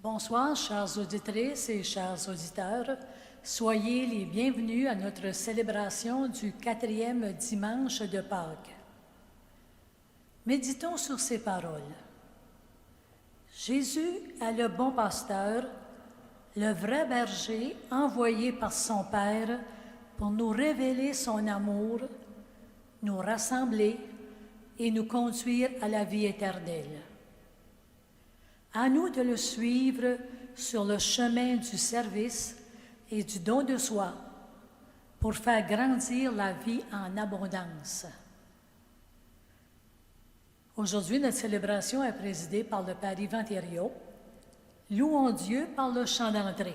Bonsoir, chères auditrices et chers auditeurs. Soyez les bienvenus à notre célébration du 4e dimanche de Pâques. Méditons sur ces paroles. Jésus est le bon pasteur, le vrai berger envoyé par son Père pour nous révéler son amour, nous rassembler et nous conduire à la vie éternelle. À nous de le suivre sur le chemin du service et du don de soi pour faire grandir la vie en abondance. Aujourd'hui, notre célébration est présidée par le Père Yvan Thériault. Louons Dieu par le chant d'entrée.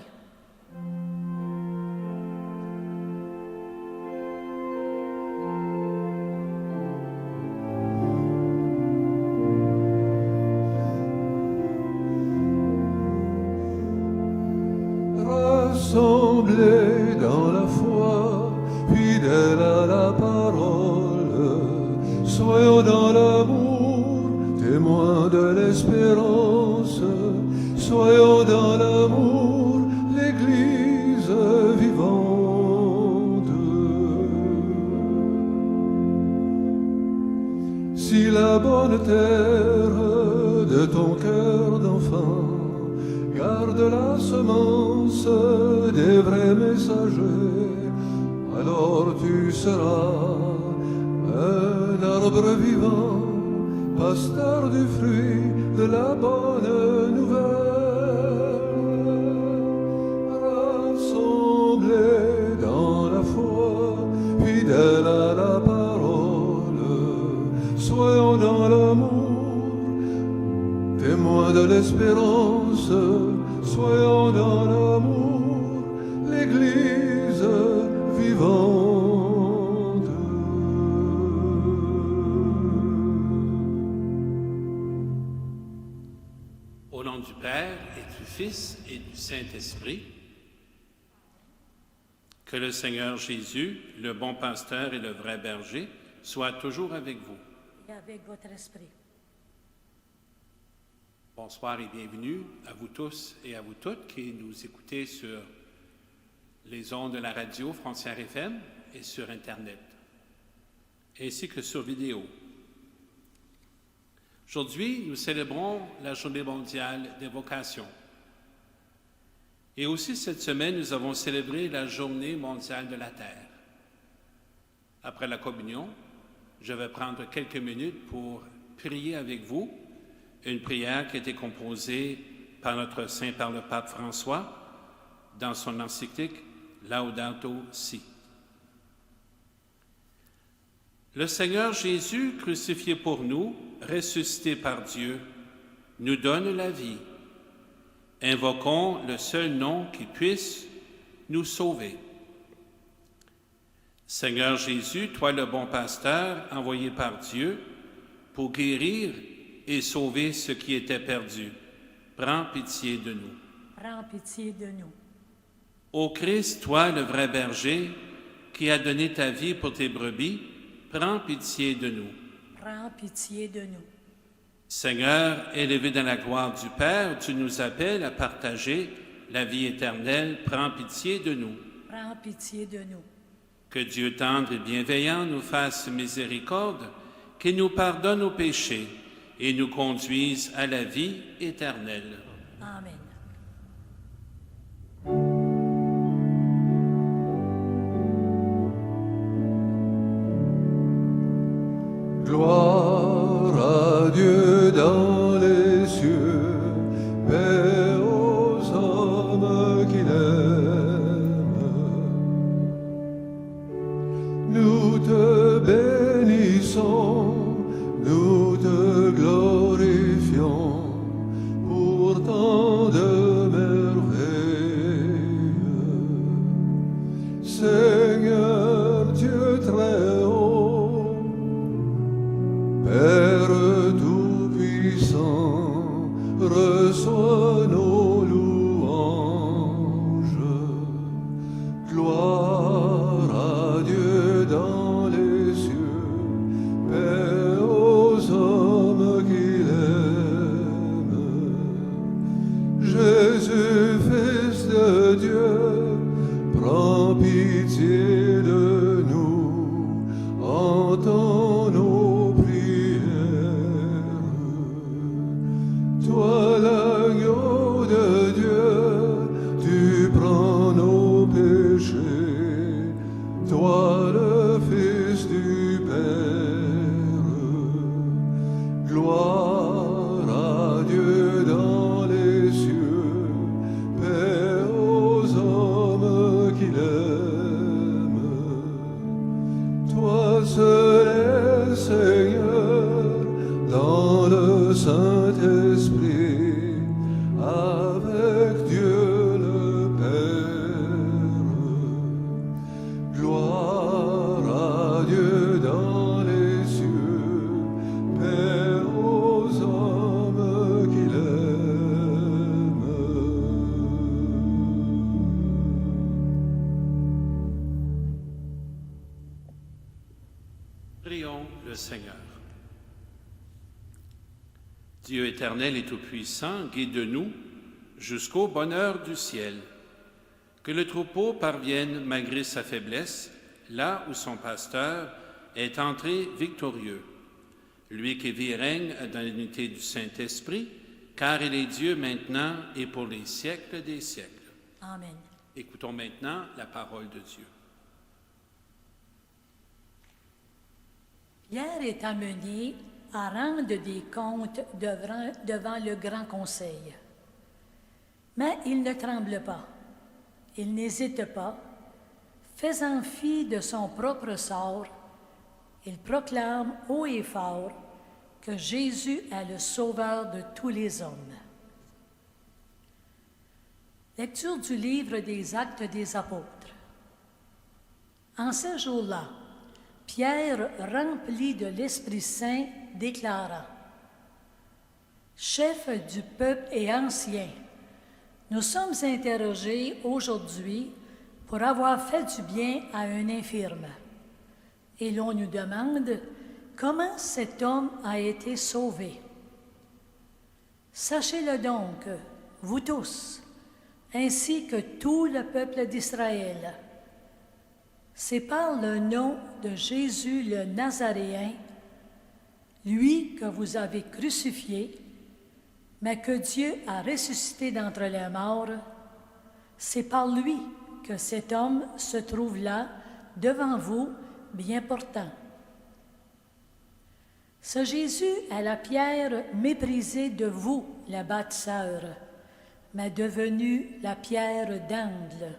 Rassemblés dans la foi, fidèles à la parole, soyons dans l'amour, témoins de l'espérance, soyons dans l'amour, l'Église vivante. Si la bonne terre de ton cœur d'enfant garde la semence des vrais messagers, alors tu seras un arbre vivant, pasteur du fruit de la bonne nouvelle. Rassemblés dans la foi, fidèles à la parole, soyons dans l'amour, témoins de l'espérance, soyons dans l'amour, l'Église vivante. Au nom du Père et du Fils et du Saint-Esprit, que le Seigneur Jésus, le bon pasteur et le vrai berger, soit toujours avec vous. Et avec votre esprit. Bonsoir et bienvenue à vous tous et à vous toutes qui nous écoutez sur les ondes de la radio Frontières FM et sur Internet, ainsi que sur vidéo. Aujourd'hui, nous célébrons la Journée mondiale des vocations. Et aussi cette semaine, nous avons célébré la Journée mondiale de la Terre. Après la communion, je vais prendre quelques minutes pour prier avec vous, une prière qui a été composée par notre Saint Père le Pape François dans son encyclique Laudato Si. Le Seigneur Jésus, crucifié pour nous, ressuscité par Dieu, nous donne la vie. Invoquons le seul nom qui puisse nous sauver. Seigneur Jésus, toi le bon pasteur, envoyé par Dieu pour guérir et sauver ce qui était perdu, prends pitié de nous. Prends pitié de nous. Ô Christ, toi le vrai berger, qui as donné ta vie pour tes brebis, prends pitié de nous. Prends pitié de nous. Seigneur, élevé dans la gloire du Père, tu nous appelles à partager la vie éternelle, prends pitié de nous. Prends pitié de nous. Que Dieu tendre et bienveillant nous fasse miséricorde, qu'il nous pardonne nos péchés et nous conduise à la vie éternelle. Amen. Gloire à Dieu dans les cieux, paix aux hommes qu'il aime. Nous te bénissons, nous te glorifions pour tant de Gloire à Dieu dans les cieux, paix aux hommes qu'il aime. Toi seul es Seigneur dans le Saint-Esprit, avec Dieu le Père. Gloire à Dieu dans les cieux, paix aux hommes qu'il aime. Prions le Seigneur. Dieu éternel et tout-puissant, guide-nous jusqu'au bonheur du ciel. Que le troupeau parvienne, malgré sa faiblesse, là où son pasteur est entré victorieux. Lui qui vit et règne dans l'unité du Saint-Esprit, car il est Dieu maintenant et pour les siècles des siècles. Amen. Écoutons maintenant la parole de Dieu. Pierre est amené à rendre des comptes devant le grand conseil. Mais il ne tremble pas, il n'hésite pas, faisant fi de son propre sort, il proclame haut et fort que Jésus est le sauveur de tous les hommes. Lecture du livre des Actes des Apôtres. En ce jour-là, Pierre, rempli de l'Esprit Saint, déclara: Chef du peuple et ancien, nous sommes interrogés aujourd'hui pour avoir fait du bien à un infirme. Et l'on nous demande comment cet homme a été sauvé. Sachez-le donc, vous tous, ainsi que tout le peuple d'Israël. C'est par le nom de Jésus le Nazaréen, lui que vous avez crucifié, mais que Dieu a ressuscité d'entre les morts, c'est par lui que cet homme se trouve là, devant vous, bien portant. Ce Jésus est la pierre méprisée de vous, les bâtisseurs, mais devenue la pierre d'angle.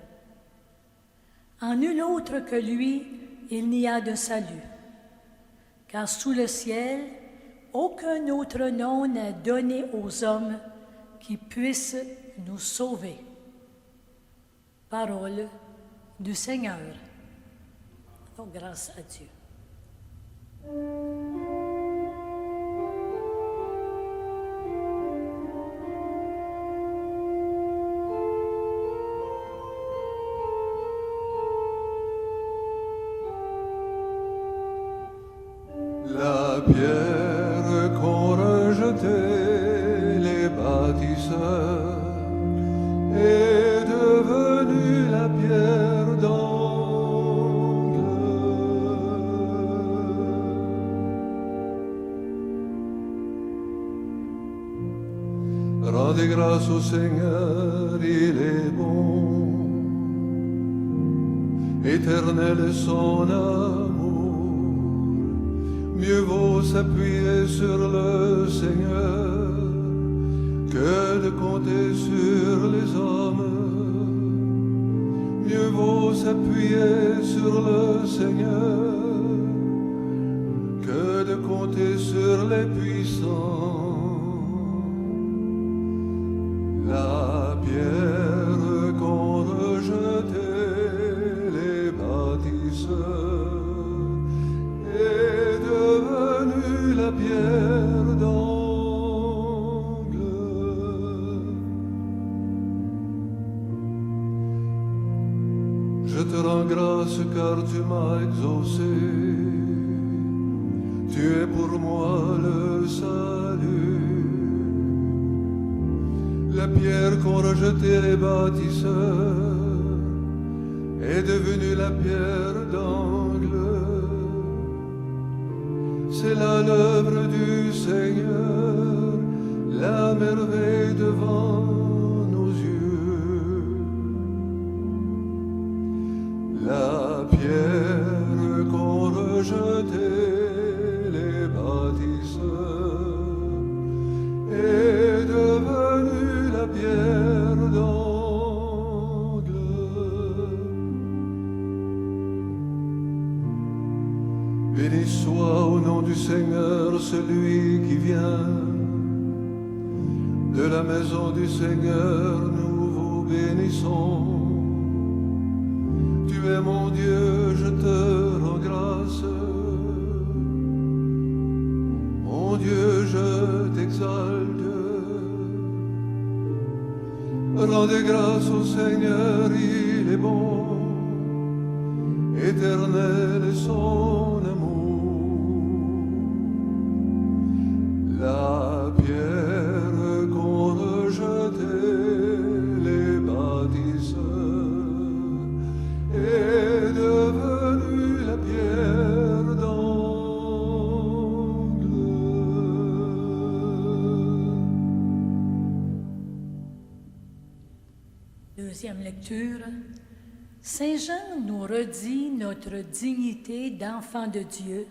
En nul autre que lui, il n'y a de salut. Car sous le ciel, aucun autre nom n'est donné aux hommes qui puissent nous sauver. Parole du Seigneur. Oh, grâce à Dieu. La pierre qu'ont rejetée les bâtisseurs est devenue la pierre d'angle. Rendez grâce au Seigneur, il est bon, éternel est son amour. Mieux vaut s'appuyer sur le Seigneur que de compter sur les hommes. Mieux vaut s'appuyer sur le Seigneur que de compter sur les puissants. La pierre qu'ont rejetée les bâtisseurs est devenue la pierre d'angle. Je te rends grâce car tu m'as exaucé. Tu es pour moi le salut. La pierre qu'ont rejetée les bâtisseurs est devenue la pierre d'angle. C'est là l'œuvre du Seigneur, la merveille devant nos yeux. La pierre qu'ont rejetée les bâtisseurs de la maison du Seigneur, nous vous bénissons. Tu es mon Dieu, je te rends grâce. Mon Dieu, je t'exalte. Rendez grâce au Seigneur, il est bon. Éternel est son amour. La pierre qu'ont rejetée les bâtisseurs est devenue la pierre d'angle. Deuxième lecture. Saint Jean nous redit notre dignité d'enfant de Dieu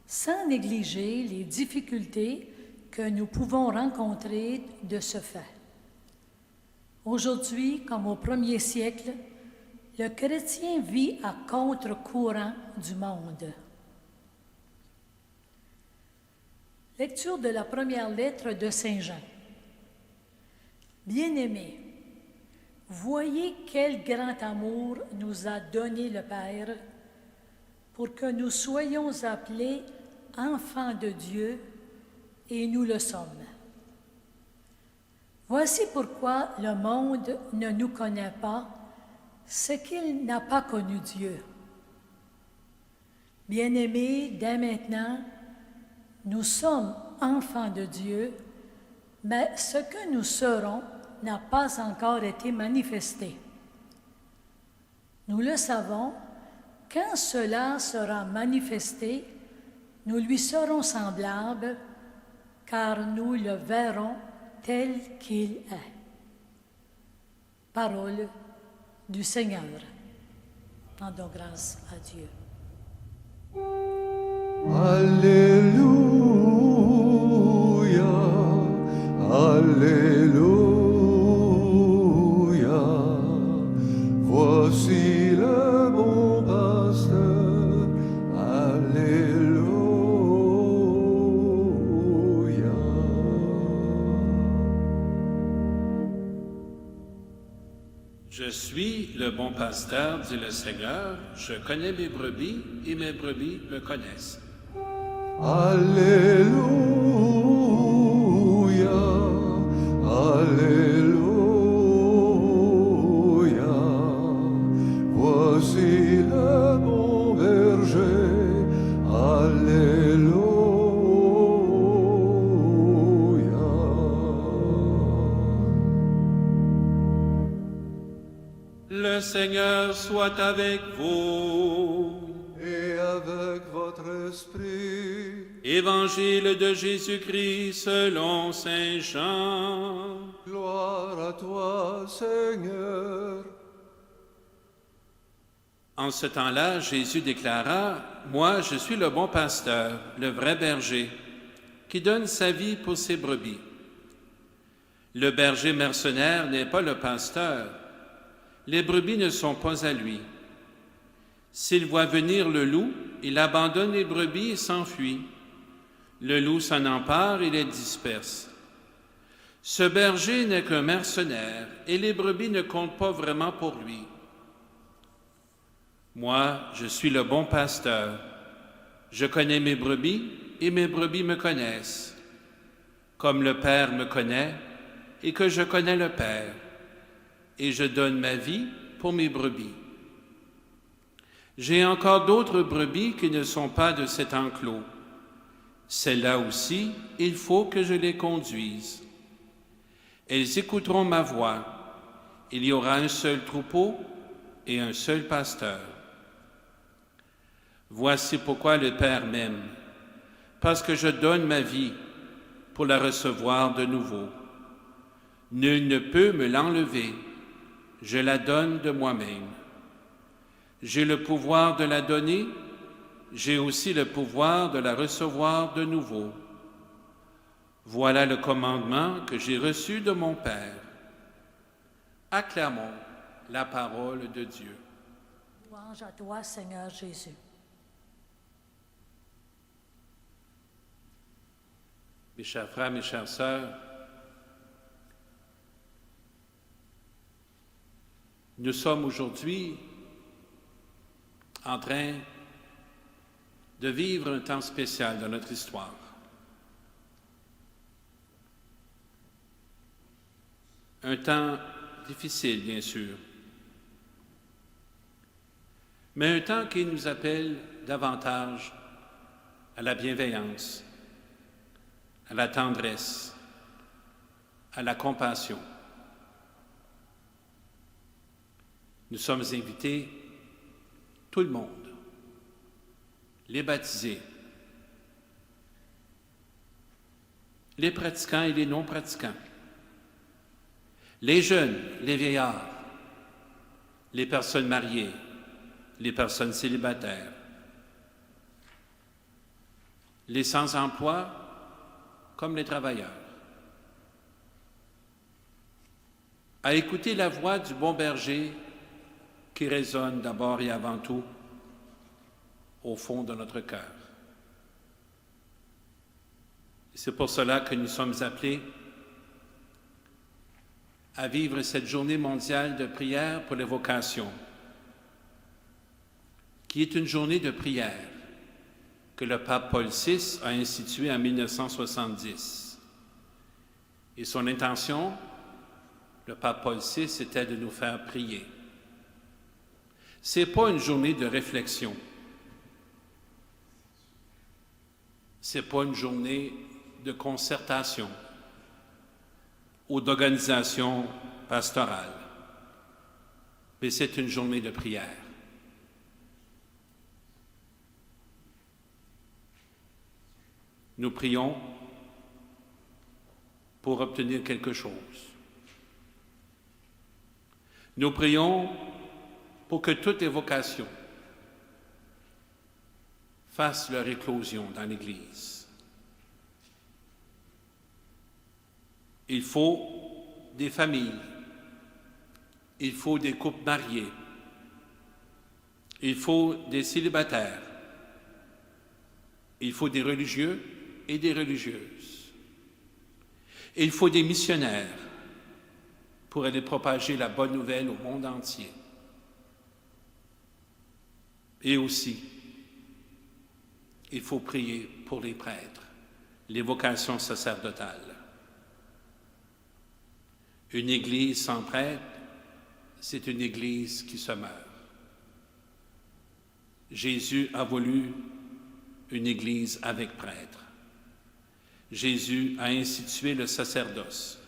sans négliger les difficultés que nous pouvons rencontrer de ce fait. Aujourd'hui, comme au premier siècle, le chrétien vit à contre-courant du monde. Lecture de la première lettre de Saint Jean. Bien-aimés, voyez quel grand amour nous a donné le Père pour que nous soyons appelés enfants de Dieu, et nous le sommes. Voici pourquoi le monde ne nous connaît pas, c'est qu'il n'a pas connu Dieu. Bien-aimés, dès maintenant, nous sommes enfants de Dieu, mais ce que nous serons n'a pas encore été manifesté. Nous le savons, quand cela sera manifesté, nous lui serons semblables, car nous le verrons tel qu'il est. Parole du Seigneur. Rendons grâce à Dieu. Alléluia, Alléluia, voici le bon pasteur, Alléluia. Je suis le bon pasteur, dit le Seigneur, je connais mes brebis et mes brebis me connaissent. Alléluia, Alléluia, voici le bon berger, Alléluia. Le Seigneur soit avec vous. Et avec votre esprit, Évangile de Jésus-Christ selon Saint Jean. gloire à toi, Seigneur. En ce temps-là, Jésus déclara, « Moi, je suis le bon pasteur, le vrai berger, qui donne sa vie pour ses brebis. Le berger mercenaire n'est pas le pasteur. Les brebis ne sont pas à lui. S'il voit venir le loup, il abandonne les brebis et s'enfuit. Le loup s'en empare et les disperse. Ce berger n'est qu'un mercenaire et les brebis ne comptent pas vraiment pour lui. Moi, je suis le bon pasteur. Je connais mes brebis et mes brebis me connaissent. Comme le Père me connaît et que je connais le Père, et je donne ma vie pour mes brebis. J'ai encore d'autres brebis qui ne sont pas de cet enclos. Celles-là aussi, il faut que je les conduise. Elles écouteront ma voix. Il y aura un seul troupeau et un seul pasteur. Voici pourquoi le Père m'aime, parce que je donne ma vie pour la recevoir de nouveau. Nul ne peut me l'enlever, je la donne de moi-même. J'ai le pouvoir de la donner, j'ai aussi le pouvoir de la recevoir de nouveau. Voilà le commandement que j'ai reçu de mon Père. Acclamons la parole de Dieu. Louange à toi, Seigneur Jésus. Mes chers frères, mes chères sœurs, Nous sommes aujourd'hui en train de vivre un temps spécial dans notre histoire. Un temps difficile, bien sûr, mais un temps qui nous appelle davantage à la bienveillance, à la tendresse, à la compassion. Nous sommes invités, tout le monde, les baptisés, les pratiquants et les non-pratiquants, les jeunes, les vieillards, les personnes mariées, les personnes célibataires, les sans-emploi comme les travailleurs, à écouter la voix du bon berger qui résonne d'abord et avant tout au fond de notre cœur. C'est pour cela que nous sommes appelés à vivre cette journée mondiale de prière pour les vocations, qui est une journée de prière que le pape Paul VI a instituée en 1970. Et son intention, le pape Paul VI, était de nous faire prier. Ce n'est pas une journée de réflexion. Ce n'est pas une journée de concertation ou d'organisation pastorale, mais c'est une journée de prière. Nous prions pour obtenir quelque chose. Nous prions pour que toutes les vocations fassent leur éclosion dans l'Église. Il faut des familles, il faut des couples mariés, il faut des célibataires, il faut des religieux et des religieuses. Il faut des missionnaires pour aller propager la bonne nouvelle au monde entier. Et aussi, il faut prier pour les prêtres, les vocations sacerdotales. Une Église sans prêtre, c'est une Église qui se meurt. Jésus a voulu une Église avec prêtres. Jésus a institué le sacerdoce.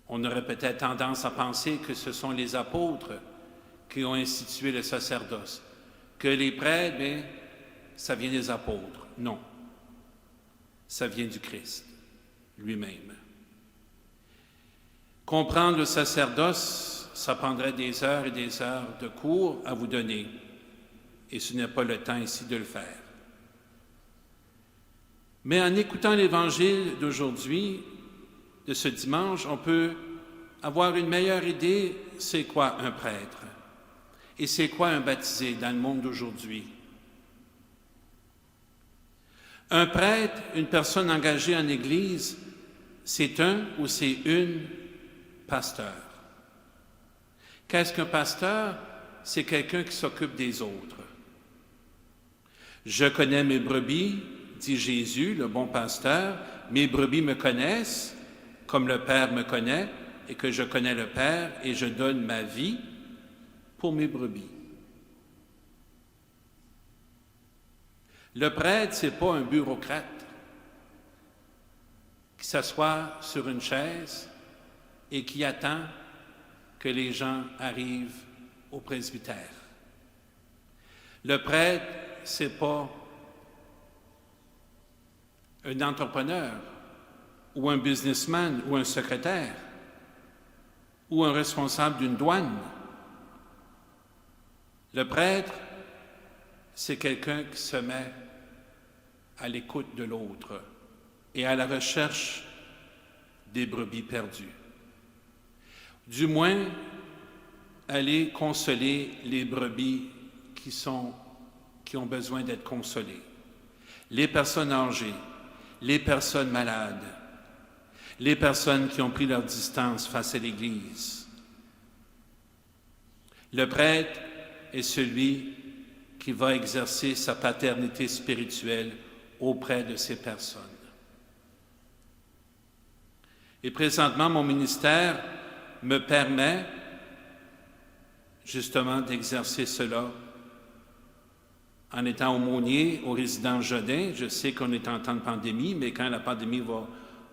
On aurait peut-être tendance à penser que ce sont les apôtres qui ont institué le sacerdoce, que les prêtres, bien, ça vient des apôtres. Non, ça vient du Christ lui-même. Comprendre le sacerdoce, ça prendrait des heures et des heures de cours à vous donner, et ce n'est pas le temps ici de le faire. Mais en écoutant l'Évangile d'aujourd'hui, de ce dimanche, on peut avoir une meilleure idée, c'est quoi un prêtre et c'est quoi un baptisé dans le monde d'aujourd'hui. Un prêtre, une personne engagée en Église, c'est un ou c'est une pasteur. Qu'est-ce qu'un pasteur? C'est quelqu'un qui s'occupe des autres. Je connais mes brebis, dit Jésus, le bon pasteur, mes brebis me connaissent, comme le Père me connaît, et que je connais le Père, et je donne ma vie pour mes brebis. Le prêtre, ce n'est pas un bureaucrate qui s'assoit sur une chaise et qui attend que les gens arrivent au presbytère. Le prêtre, ce n'est pas un entrepreneur ou un businessman ou un secrétaire ou un responsable d'une douane. Le prêtre, c'est quelqu'un qui se met à l'écoute de l'autre et à la recherche des brebis perdues. Du moins, aller consoler les brebis qui ont besoin d'être consolées, les personnes âgées, les personnes malades, les personnes qui ont pris leur distance face à l'Église. Le prêtre est celui qui va exercer sa paternité spirituelle auprès de ces personnes. Et présentement, mon ministère me permet justement d'exercer cela en étant aumônier au résident Jodin. Je sais qu'on est en temps de pandémie, mais quand la pandémie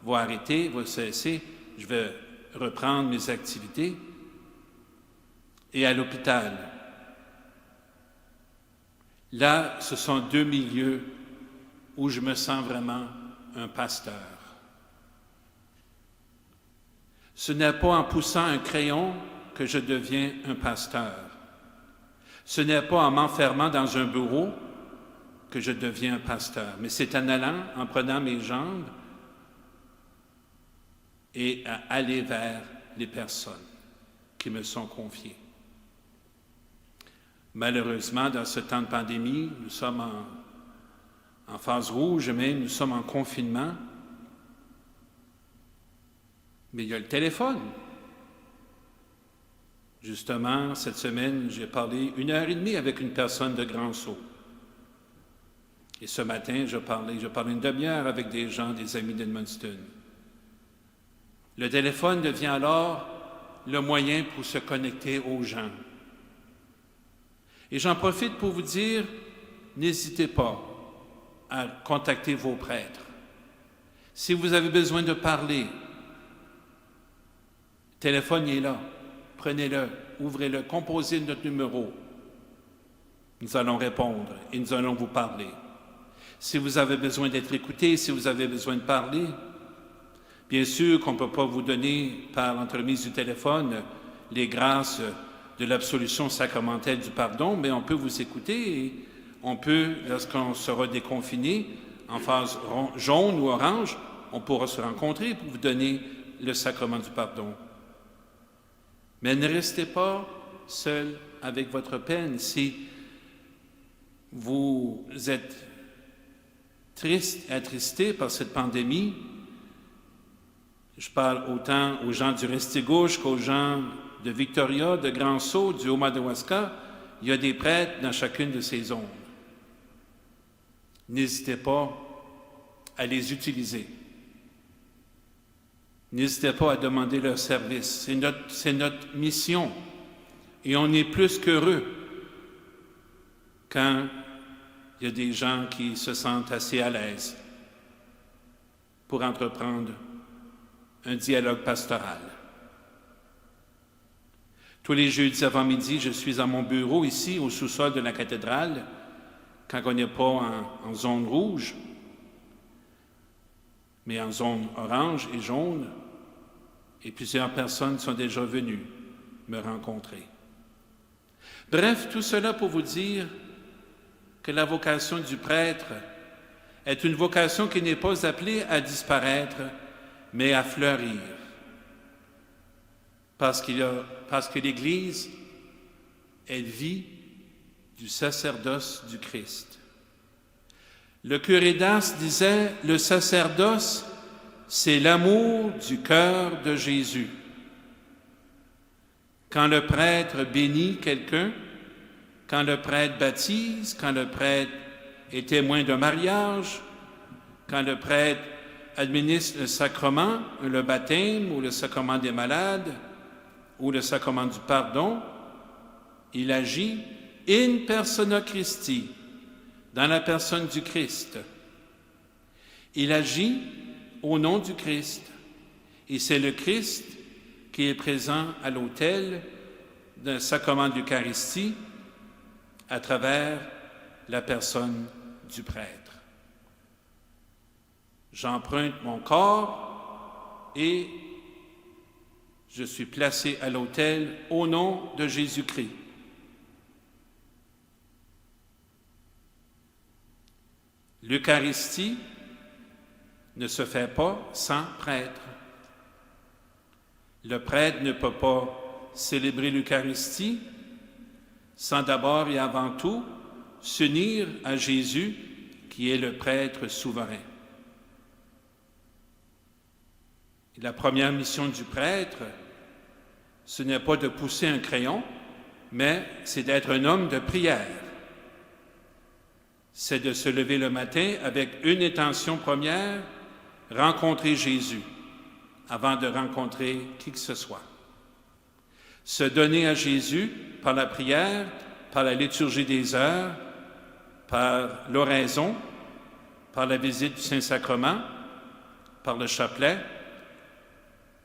va arrêter, va cesser, je vais reprendre mes activités. Et à l'hôpital, là, ce sont deux milieux où je me sens vraiment un pasteur. Ce n'est pas en poussant un crayon que je deviens un pasteur. Ce n'est pas en m'enfermant dans un bureau que je deviens un pasteur, mais c'est en allant, en prenant mes jambes et à aller vers les personnes qui me sont confiées. Malheureusement, dans ce temps de pandémie, nous sommes en phase rouge, mais nous sommes en confinement. Mais il y a le téléphone. Justement, cette semaine, j'ai parlé 1h30 avec une personne de Grand Sault. Et ce matin, je parlais une demi-heure avec des gens, des amis d'Edmundston. Le téléphone devient alors le moyen pour se connecter aux gens. Et j'en profite pour vous dire, n'hésitez pas à contacter vos prêtres. Si vous avez besoin de parler, le téléphone est là. Prenez-le, ouvrez-le, composez notre numéro. Nous allons répondre et nous allons vous parler. Si vous avez besoin d'être écouté, si vous avez besoin de parler, bien sûr qu'on ne peut pas vous donner par l'entremise du téléphone les grâces de l'absolution sacramentelle du pardon, mais on peut vous écouter et on peut, lorsqu'on sera déconfiné, en phase jaune ou orange, on pourra se rencontrer pour vous donner le sacrement du pardon. Mais ne restez pas seul avec votre peine. Si vous êtes triste, attristé par cette pandémie, je parle autant aux gens du Restigouche qu'aux gens de Victoria, de Grand Sault, du Haut-Madawaska, il y a des prêtres dans chacune de ces zones. N'hésitez pas à les utiliser. N'hésitez pas à demander leur service. C'est notre mission. Et on est plus qu'heureux quand il y a des gens qui se sentent assez à l'aise pour entreprendre un dialogue pastoral. Tous les jeudis avant-midi, je suis à mon bureau ici, au sous-sol de la cathédrale, quand on n'est pas en zone rouge, mais en zone orange et jaune, et plusieurs personnes sont déjà venues me rencontrer. Bref, tout cela pour vous dire que la vocation du prêtre est une vocation qui n'est pas appelée à disparaître, mais à fleurir. Parce que l'Église, elle vit du sacerdoce du Christ. Le curé d'Ars disait, le sacerdoce, c'est l'amour du cœur de Jésus. Quand le prêtre bénit quelqu'un, quand le prêtre baptise, quand le prêtre est témoin d'un mariage, quand le prêtre administre le sacrement, le baptême ou le sacrement des malades ou le sacrement du pardon, il agit in persona Christi, dans la personne du Christ. Il agit au nom du Christ. Et c'est le Christ qui est présent à l'autel d'un sacrement d'Eucharistie à travers la personne du prêtre. J'emprunte mon corps et je suis placé à l'autel au nom de Jésus-Christ. L'Eucharistie ne se fait pas sans prêtre. Le prêtre ne peut pas célébrer l'Eucharistie sans d'abord et avant tout s'unir à Jésus qui est le prêtre souverain. La première mission du prêtre, ce n'est pas de pousser un crayon, mais c'est d'être un homme de prière. C'est de se lever le matin avec une intention première, rencontrer Jésus, avant de rencontrer qui que ce soit. Se donner à Jésus par la prière, par la liturgie des heures, par l'oraison, par la visite du Saint-Sacrement, par le chapelet.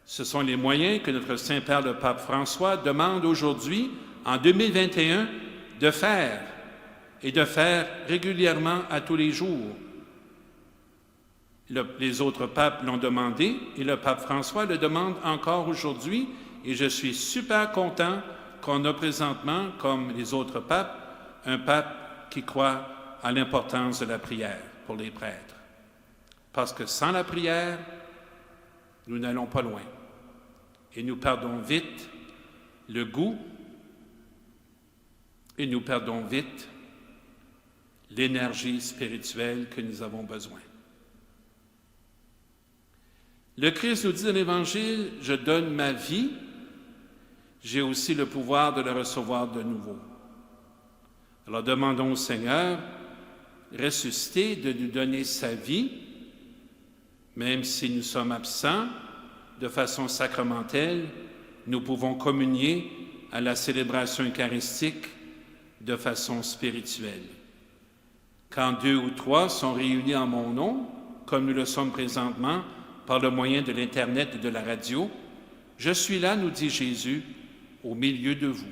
Ce sont les moyens que notre Saint-Père le Pape François demande aujourd'hui, en 2021, de faire, et de faire régulièrement à tous les jours. Les autres papes l'ont demandé, et le Pape François le demande encore aujourd'hui, et je suis super content qu'on a présentement, comme les autres papes, un pape qui croit à l'importance de la prière pour les prêtres. Parce que sans la prière, nous n'allons pas loin. Et nous perdons vite le goût, et nous perdons vite l'énergie spirituelle que nous avons besoin. Le Christ nous dit dans l'Évangile, « Je donne ma vie, j'ai aussi le pouvoir de le recevoir de nouveau. » Alors demandons au Seigneur, ressuscité, de nous donner sa vie, même si nous sommes absents, de façon sacramentelle, nous pouvons communier à la célébration eucharistique de façon spirituelle. Quand 2 ou 3 sont réunis en mon nom, comme nous le sommes présentement, par le moyen de l'Internet et de la radio, je suis là, nous dit Jésus, au milieu de vous.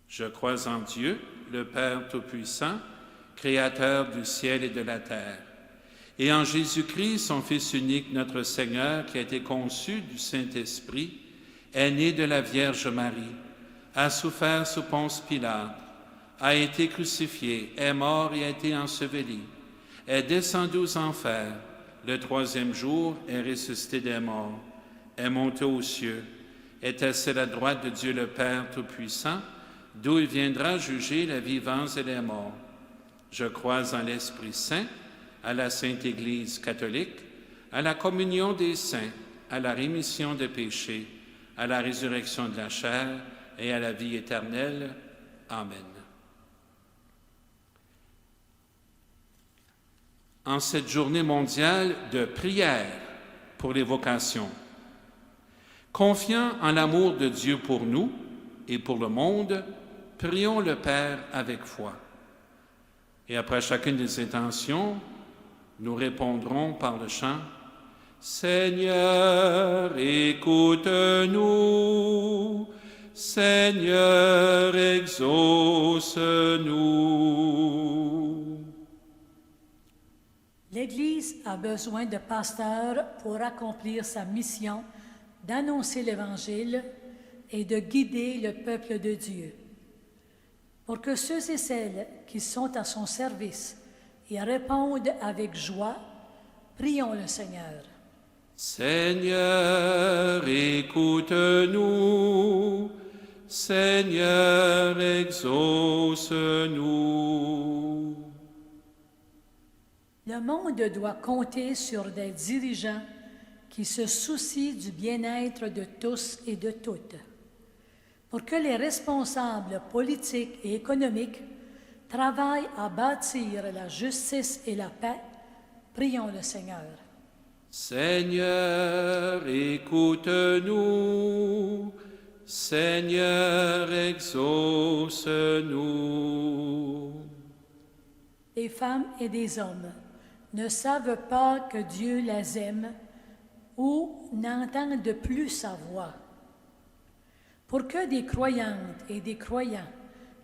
Je crois en Dieu, le Père Tout-Puissant, Créateur du ciel et de la terre, et en Jésus-Christ, son Fils unique, notre Seigneur, qui a été conçu du Saint-Esprit, est né de la Vierge Marie, a souffert sous Ponce Pilate, a été crucifié, est mort et a été enseveli, est descendu aux enfers, le 3e jour est ressuscité des morts, est monté aux cieux, est assis à la droite de Dieu le Père Tout-Puissant, d'où il viendra juger les vivants et les morts. Je crois en l'Esprit Saint, à la Sainte Église catholique, à la communion des saints, à la rémission des péchés, à la résurrection de la chair et à la vie éternelle. Amen. En cette journée mondiale de prière pour les vocations, confiant en l'amour de Dieu pour nous et pour le monde, prions le Père avec foi. Et après chacune des intentions, nous répondrons par le chant « Seigneur, écoute-nous, Seigneur, exauce-nous. » L'Église a besoin de pasteurs pour accomplir sa mission d'annoncer l'Évangile et de guider le peuple de Dieu. Pour que ceux et celles qui sont à son service y répondent avec joie, prions le Seigneur. Seigneur, écoute-nous, Seigneur, exauce-nous. Le monde doit compter sur des dirigeants qui se soucient du bien-être de tous et de toutes. Pour que les responsables politiques et économiques travaillent à bâtir la justice et la paix, prions le Seigneur. Seigneur, écoute-nous, Seigneur, exauce-nous. Des femmes et des hommes ne savent pas que Dieu les aime ou n'entendent plus sa voix. Pour que des croyantes et des croyants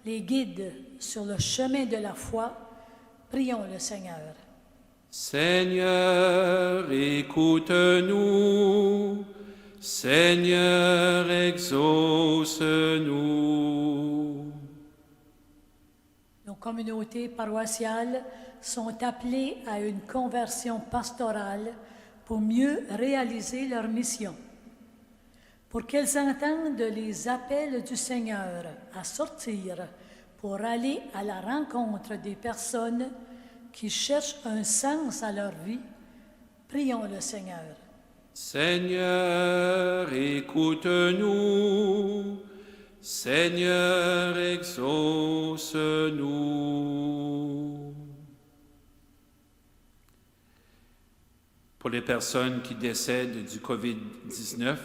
les guident sur le chemin de la foi, prions le Seigneur. Seigneur, écoute-nous, Seigneur, exauce-nous. Nos communautés paroissiales sont appelées à une conversion pastorale pour mieux réaliser leur mission. Pour qu'elles entendent les appels du Seigneur à sortir pour aller à la rencontre des personnes qui cherchent un sens à leur vie, prions le Seigneur. Seigneur, écoute-nous. Seigneur, exauce-nous. Pour les personnes qui décèdent du COVID-19,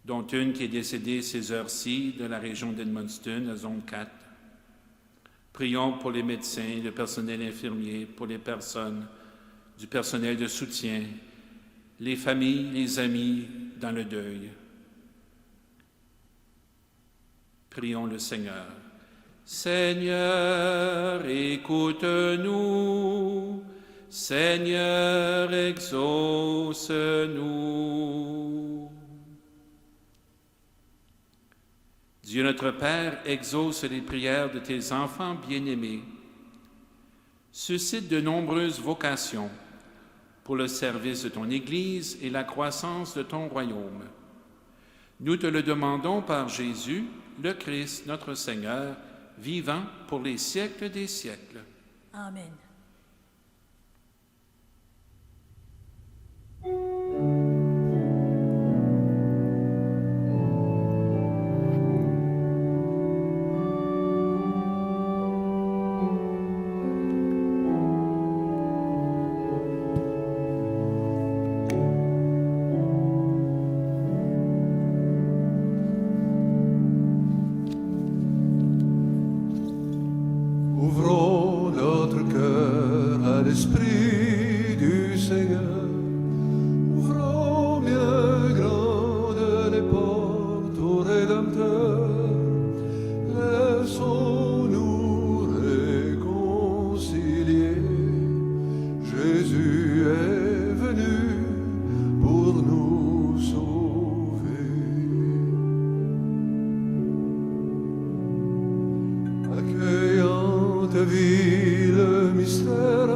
dont une qui est décédée ces heures-ci de la région d'Edmundston, la zone 4, prions pour les médecins, le personnel infirmier, pour les personnes du personnel de soutien, les familles, les amis dans le deuil. Prions le Seigneur. Seigneur, écoute-nous. Seigneur, exauce-nous. Dieu notre Père, exauce les prières de tes enfants bien-aimés. Suscite de nombreuses vocations pour le service de ton Église et la croissance de ton royaume. Nous te le demandons par Jésus, le Christ, notre Seigneur, vivant pour les siècles des siècles. Amen. Ouvrons notre cœur à l'Esprit du Seigneur. Ouvrons bien grandes les portes au Rédempteur. Laissons-nous réconcilier. Jésus est venu pour nous sauver. Accueillant ta vie le mystère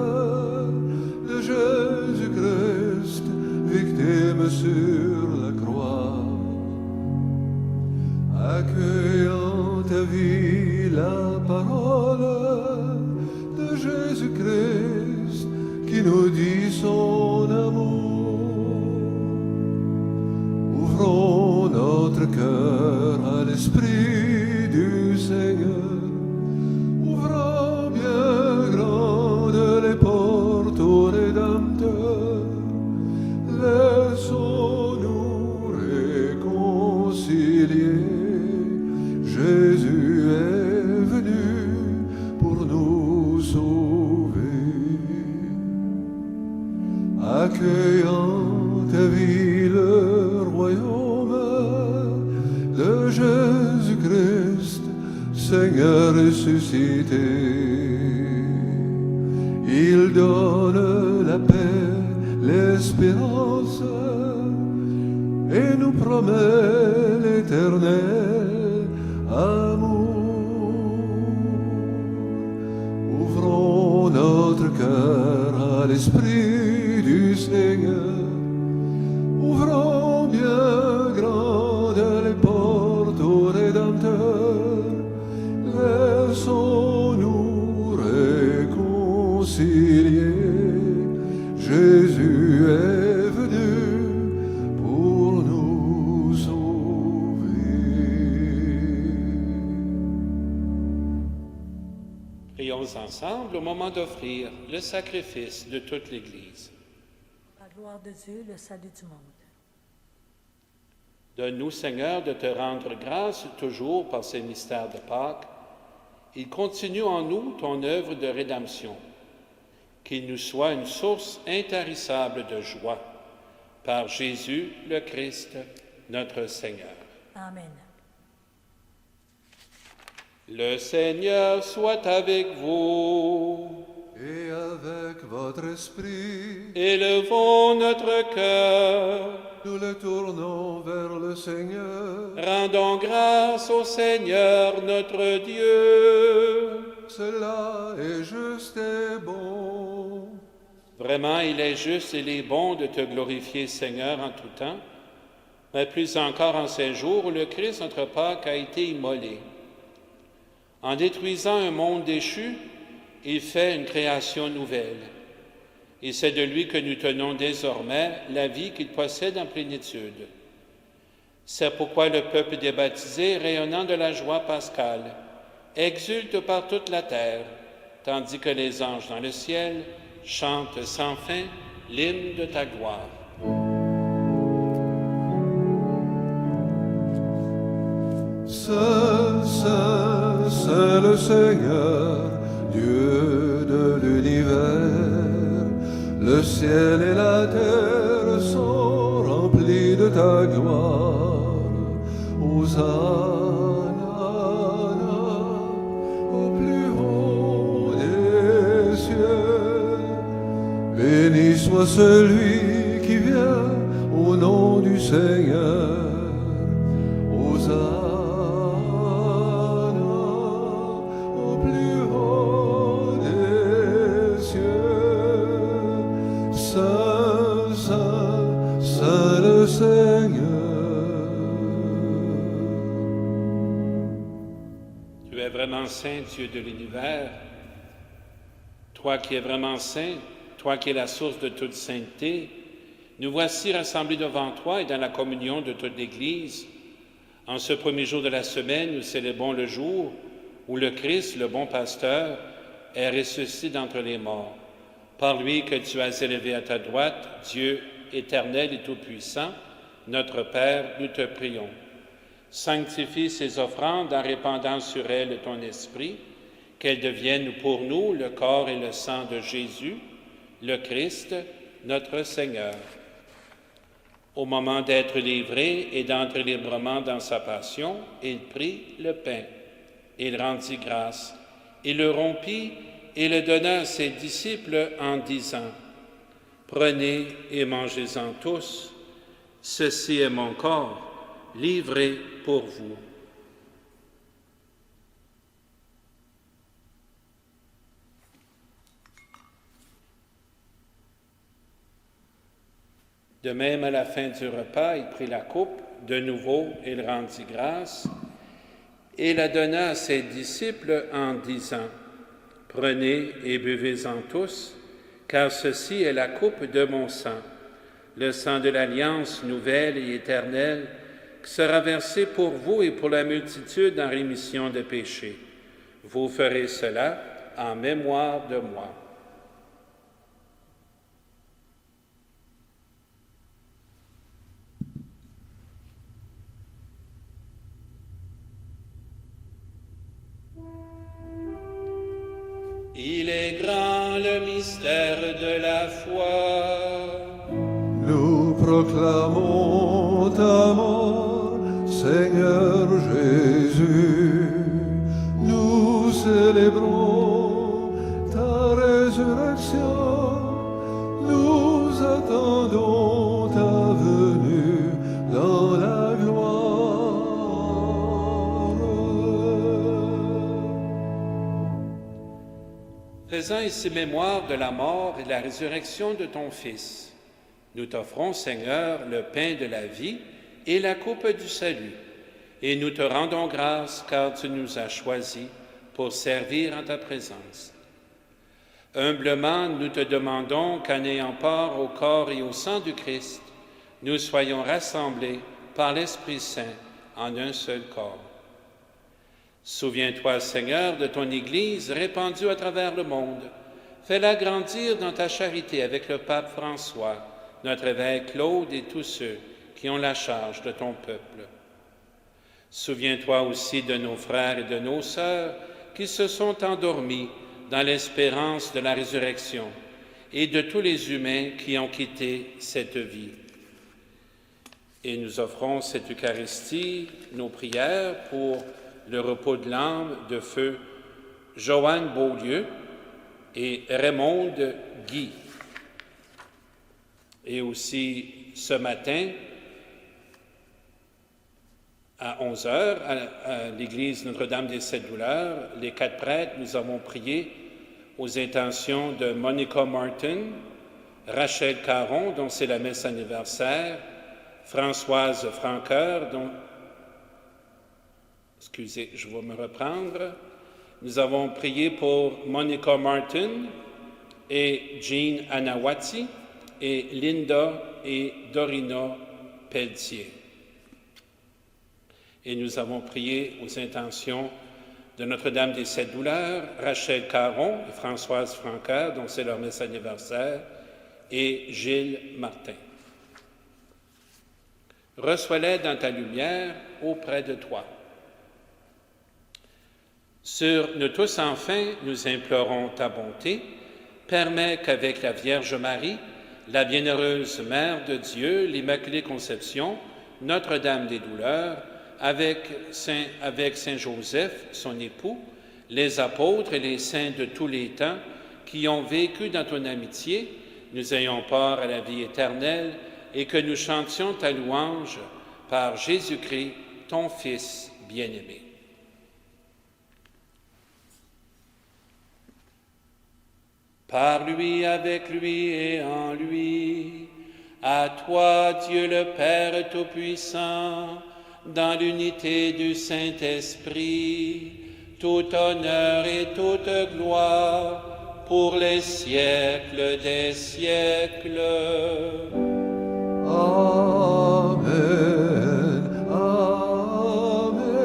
de Jésus-Christ, victime sur la croix. Accueillant ta vie la parole de Jésus-Christ qui nous dit son amour. Ouvrons notre cœur à l'Esprit du Seigneur. Ouvrons bien grandes les portes au Rédempteur. Laissons-nous réconcilier. Jésus est venu pour nous sauver. Accueillant ta vie le royaume de Jésus-Christ, Seigneur ressuscité. Il donne la paix, l'espérance et nous promet l'éternel amour. Ouvrons notre cœur à l'Esprit du Seigneur. Ouvrons bien grandes les portes au Rédempteur. Laissons-nous réconcilier. Jésus est venu pour nous sauver. Prions ensemble au moment d'offrir le sacrifice de toute l'Église. La gloire de Dieu, le salut du monde. Donne-nous, Seigneur, de te rendre grâce toujours par ces mystères de Pâques. Il continue en nous ton œuvre de rédemption. Qu'il nous soit une source intarissable de joie. Par Jésus le Christ, notre Seigneur. Amen. Le Seigneur soit avec vous. Et avec votre esprit, Élevons notre cœur. nous le tournons vers le Seigneur. Rendons grâce au Seigneur notre Dieu. Cela est juste et bon. Vraiment, il est juste et il est bon de te glorifier, Seigneur, en tout temps, mais plus encore en ces jours où le Christ, notre Pâque, a été immolé. En détruisant un monde déchu, il fait une création nouvelle. et c'est de lui que nous tenons désormais la vie qu'il possède en plénitude. C'est pourquoi le peuple des baptisés, rayonnant de la joie pascale, exulte par toute la terre, tandis que les anges dans le ciel chantent sans fin l'hymne de ta gloire. Saint, Saint, Saint le Seigneur, Dieu de l'univers, le ciel et la terre sont remplis de ta gloire. Hosanna au plus haut des cieux. Béni soit celui qui vient au nom du Seigneur. Hosanna au plus haut des cieux. Saint, Saint, Saint le Seigneur. Tu es vraiment saint, Dieu de l'univers. Toi qui es vraiment saint, toi qui es la source de toute sainteté, nous voici rassemblés devant toi et dans la communion de toute l'Église. En ce premier jour de la semaine, nous célébrons le jour où le Christ, le bon pasteur, est ressuscité d'entre les morts. Par lui que tu as élevé à ta droite, Dieu éternel et tout-puissant, notre Père, nous te prions. Sanctifie ces offrandes en répandant sur elles ton esprit, qu'elles deviennent pour nous le corps et le sang de Jésus, le Christ, notre Seigneur. Au moment d'être livré et d'entrer librement dans sa passion, il prit le pain. Il rendit grâce. Il le rompit et le donna à ses disciples en disant, « Prenez et mangez-en tous. Ceci est mon corps, livré pour vous. » De même, à la fin du repas, il prit la coupe, de nouveau, il rendit grâce, et la donna à ses disciples en disant, « Prenez et buvez-en tous, car ceci est la coupe de mon sang, le sang de l'alliance nouvelle et éternelle, qui sera versé pour vous et pour la multitude en rémission de péchés. Vous ferez cela en mémoire de moi. » Il est grand le mystère de la foi. Nous proclamons ta mort, Seigneur Jésus. Nous célébrons ta résurrection. Nous attendons ta venue dans la gloire. Faisant ici mémoire de la mort et de la résurrection de ton Fils, nous t'offrons, Seigneur, le pain de la vie et la coupe du salut, et nous te rendons grâce car tu nous as choisis pour servir en ta présence. Humblement, nous te demandons qu'en ayant part au corps et au sang du Christ, nous soyons rassemblés par l'Esprit Saint en un seul corps. Souviens-toi, Seigneur, de ton Église répandue à travers le monde. Fais-la grandir dans ta charité avec le pape François, notre évêque Claude et tous ceux qui ont la charge de ton peuple. Souviens-toi aussi de nos frères et de nos sœurs qui se sont endormis dans l'espérance de la résurrection et de tous les humains qui ont quitté cette vie. Et nous offrons cette Eucharistie, nos prières pour le repos de l'âme de feu Joanne Beaulieu et Raymond Guy. Et aussi ce matin, à 11h, à l'église Notre-Dame des Sept Douleurs, les 4 prêtres, nous avons prié aux intentions de Monica Martin, Rachel Caron, dont c'est la messe anniversaire, Françoise Francoeur, dont... Excusez, je vais me reprendre. Nous avons prié pour Monica Martin, et Jean Anawati et Linda et Dorina Pelletier. Et nous avons prié aux intentions de Notre-Dame des Sept Douleurs, Rachel Caron et Françoise Francaire, dont c'est leur messe anniversaire, et Gilles Martin. Reçois-les dans ta lumière auprès de toi. Sur nous tous, enfin, nous implorons ta bonté. Permets qu'avec la Vierge Marie, la bienheureuse Mère de Dieu, l'Immaculée Conception, Notre-Dame des Douleurs, avec Saint Joseph, son époux, les apôtres et les saints de tous les temps qui ont vécu dans ton amitié, nous ayons part à la vie éternelle et que nous chantions ta louange par Jésus-Christ, ton Fils bien-aimé. Par lui, avec lui et en lui, à toi, Dieu le Père Tout-Puissant, dans l'unité du Saint-Esprit, tout honneur et toute gloire pour les siècles des siècles. Amen, Amen, Amen,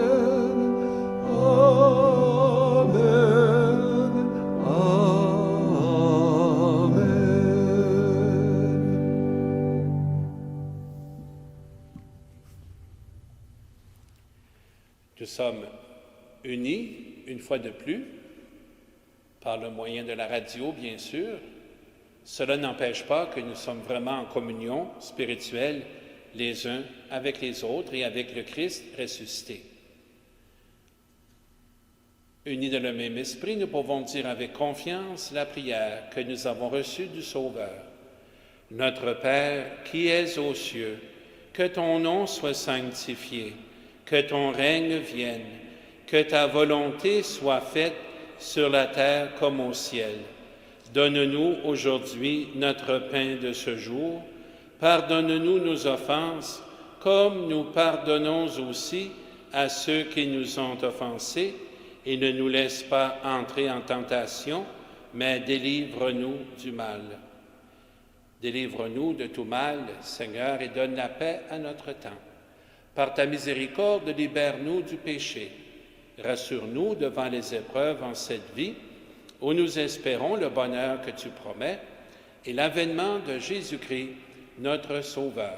Amen. Nous sommes unis, une fois de plus, par le moyen de la radio, bien sûr. Cela n'empêche pas que nous sommes vraiment en communion spirituelle les uns avec les autres et avec le Christ ressuscité. Unis dans le même esprit, nous pouvons dire avec confiance la prière que nous avons reçue du Sauveur. Notre Père, qui es aux cieux, que ton nom soit sanctifié, que ton règne vienne, que ta volonté soit faite sur la terre comme au ciel. Donne-nous aujourd'hui notre pain de ce jour. Pardonne-nous nos offenses, comme nous pardonnons aussi à ceux qui nous ont offensés, et ne nous laisse pas entrer en tentation, mais délivre-nous du mal. Délivre-nous de tout mal, Seigneur, et donne la paix à notre temps. Par ta miséricorde, libère-nous du péché. Rassure-nous devant les épreuves en cette vie, où nous espérons le bonheur que tu promets et l'avènement de Jésus-Christ, notre Sauveur.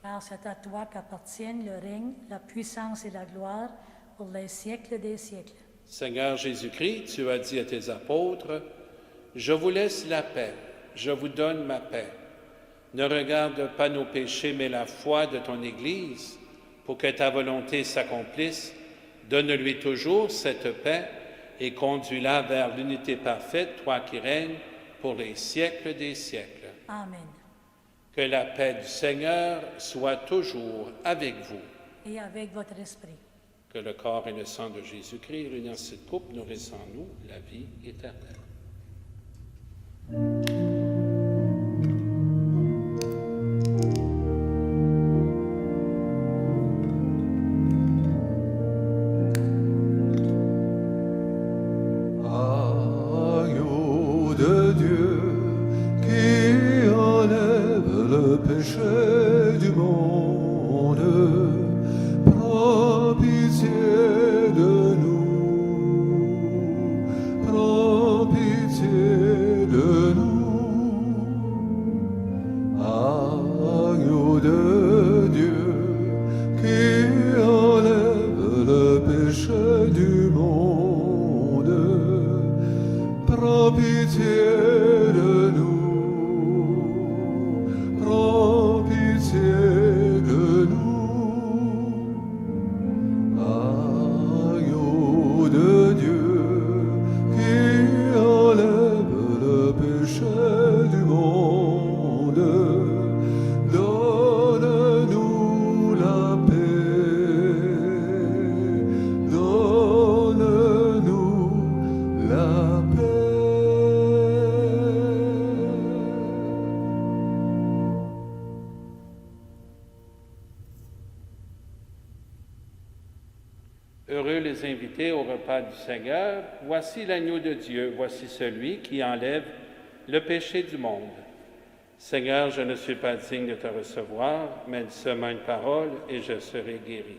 Car c'est à toi qu'appartiennent le règne, la puissance et la gloire pour les siècles des siècles. Seigneur Jésus-Christ, tu as dit à tes apôtres, « Je vous laisse la paix, je vous donne ma paix. Ne regarde pas nos péchés, mais la foi de ton Église, pour que ta volonté s'accomplisse. Donne-lui toujours cette paix et conduis-la vers l'unité parfaite, toi qui règnes pour les siècles des siècles. » Amen. Que la paix du Seigneur soit toujours avec vous. Et avec votre esprit. Que le corps et le sang de Jésus-Christ, réunis dans cette coupe, nourrissent en nous la vie éternelle. Agneau de Dieu qui enlève le péché du monde, prends pitié de nous, prends pitié les inviter au repas du Seigneur. Voici l'agneau de Dieu, voici celui qui enlève le péché du monde. Seigneur, je ne suis pas digne de te recevoir, mais dis seulement une parole et je serai guéri.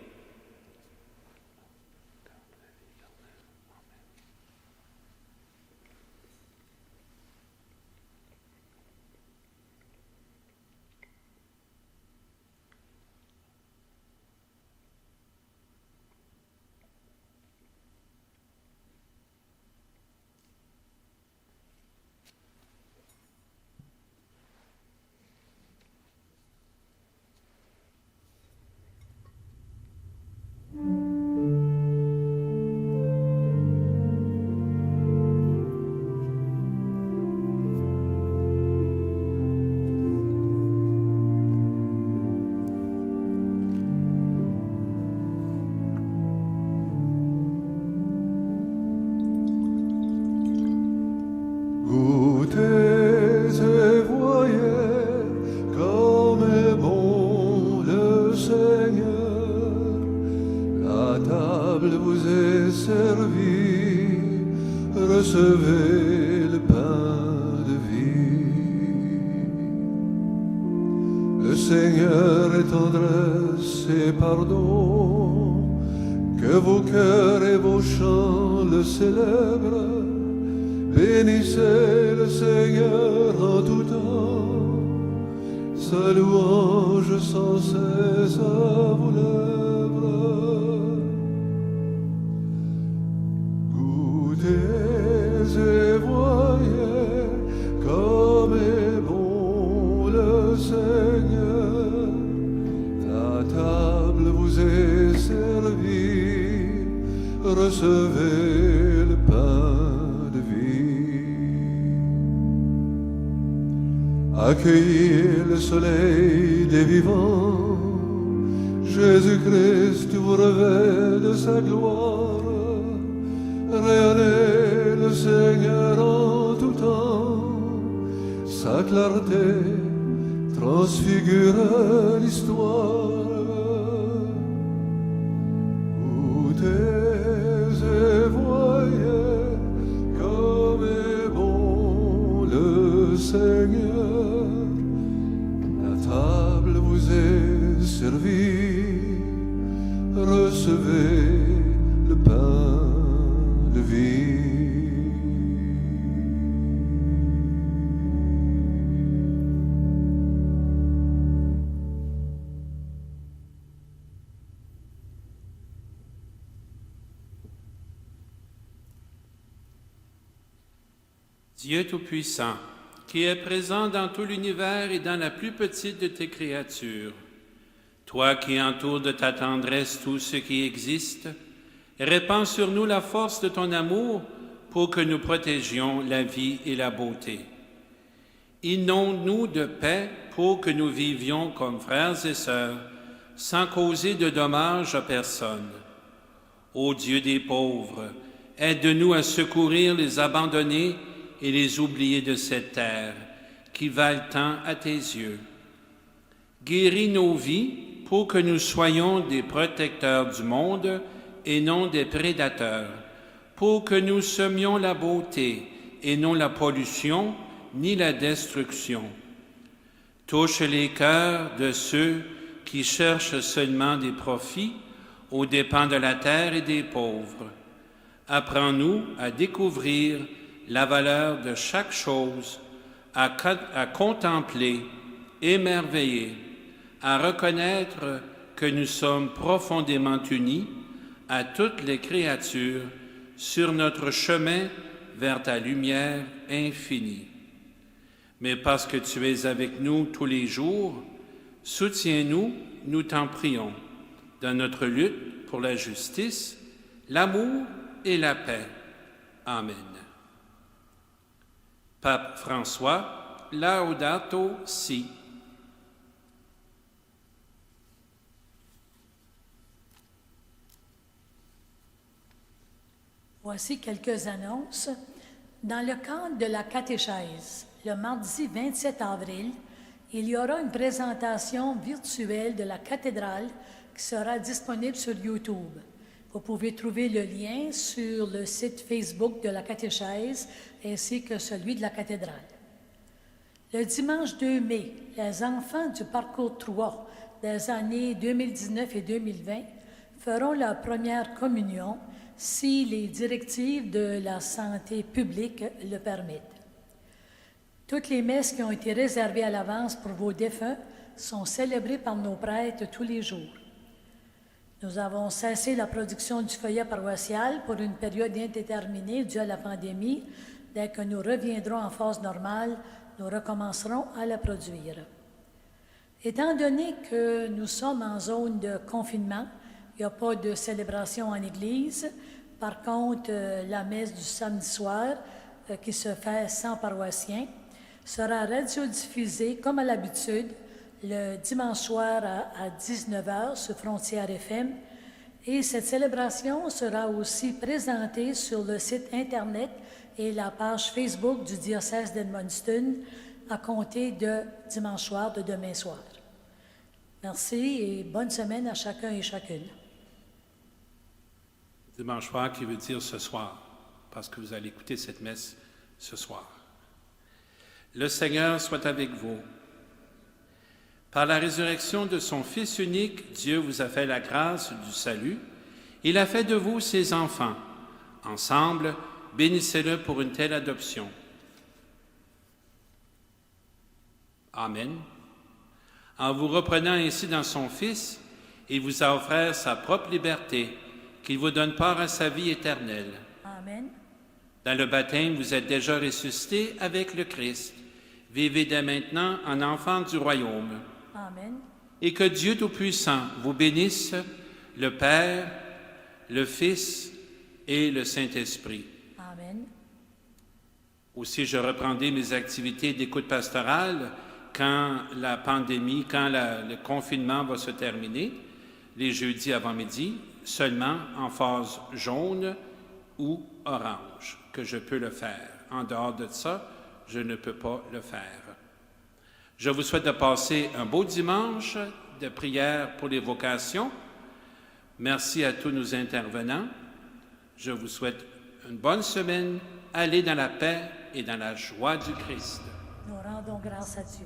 Goûtez et voyez comme est bon le Seigneur. La table vous est servie, recevez le pain de vie. Le Seigneur est tendresse et pardon, que vos cœurs et vos chants le célèbrent. Bénissez le Seigneur en tout temps, sa louange sans cesse à vos lèvres. Goûtez et voyez comme est bon le Seigneur. La table vous est servie, recevez le pain. Accueillez le soleil des vivants, Jésus-Christ vous revêt de sa gloire. Rayonnez le Seigneur en tout temps, sa clarté transfigure l'histoire. Goûtez et voyez comme est bon le Seigneur. La table vous est servie, recevez le pain de vie. Dieu Tout-Puissant, qui est présent dans tout l'univers et dans la plus petite de tes créatures, toi qui entoures de ta tendresse tout ce qui existe, répands sur nous la force de ton amour pour que nous protégions la vie et la beauté. Inonde-nous de paix pour que nous vivions comme frères et sœurs, sans causer de dommages à personne. Ô Dieu des pauvres, aide-nous à secourir les abandonnés et les oubliés de cette terre, qui valent tant à tes yeux. Guéris nos vies pour que nous soyons des protecteurs du monde et non des prédateurs, pour que nous semions la beauté et non la pollution ni la destruction. Touche les cœurs de ceux qui cherchent seulement des profits aux dépens de la terre et des pauvres. Apprends-nous à découvrir la valeur de chaque chose, à contempler, émerveiller, à reconnaître que nous sommes profondément unis à toutes les créatures sur notre chemin vers ta lumière infinie. Mais parce que tu es avec nous tous les jours, soutiens-nous, nous t'en prions, dans notre lutte pour la justice, l'amour et la paix. Amen. Pape François, Laudato Si. Voici quelques annonces. Dans le cadre de la catéchèse, le mardi 27 avril, il y aura une présentation virtuelle de la cathédrale qui sera disponible sur YouTube. Vous pouvez trouver le lien sur le site Facebook de la catéchèse ainsi que celui de la cathédrale. Le dimanche 2 mai, les enfants du parcours 3 des années 2019 et 2020 feront leur première communion si les directives de la santé publique le permettent. Toutes les messes qui ont été réservées à l'avance pour vos défunts sont célébrées par nos prêtres tous les jours. Nous avons cessé la production du feuillet paroissial pour une période indéterminée due à la pandémie. Dès que nous reviendrons en phase normale, nous recommencerons à la produire. Étant donné que nous sommes en zone de confinement, il n'y a pas de célébration en Église. Par contre, la messe du samedi soir, qui se fait sans paroissiens, sera radiodiffusée comme à l'habitude le dimanche soir à 19h sur Frontière FM. Et cette célébration sera aussi présentée sur le site Internet et la page Facebook du diocèse d'Edmundston à compter de dimanche soir, de demain soir. Merci et bonne semaine à chacun et chacune. Dimanche soir qui veut dire ce soir, parce que vous allez écouter cette messe ce soir. Le Seigneur soit avec vous. Par la résurrection de son Fils unique, Dieu vous a fait la grâce du salut. Il a fait de vous ses enfants. Ensemble, bénissez-le pour une telle adoption. Amen. En vous reprenant ainsi dans son Fils, il vous a offert sa propre liberté, qu'il vous donne part à sa vie éternelle. Amen. Dans le baptême, vous êtes déjà ressuscités avec le Christ. Vivez dès maintenant en enfants du royaume. Amen. Et que Dieu Tout-Puissant vous bénisse, le Père, le Fils et le Saint-Esprit. Amen. Aussi, je reprendrai mes activités d'écoute pastorale quand la pandémie, quand le confinement va se terminer, les jeudis avant-midi, seulement en phase jaune ou orange, que je peux le faire. En dehors de ça, je ne peux pas le faire. Je vous souhaite de passer un beau dimanche de prière pour les vocations. Merci à tous nos intervenants. Je vous souhaite une bonne semaine. Allez dans la paix et dans la joie du Christ. Nous rendons grâce à Dieu.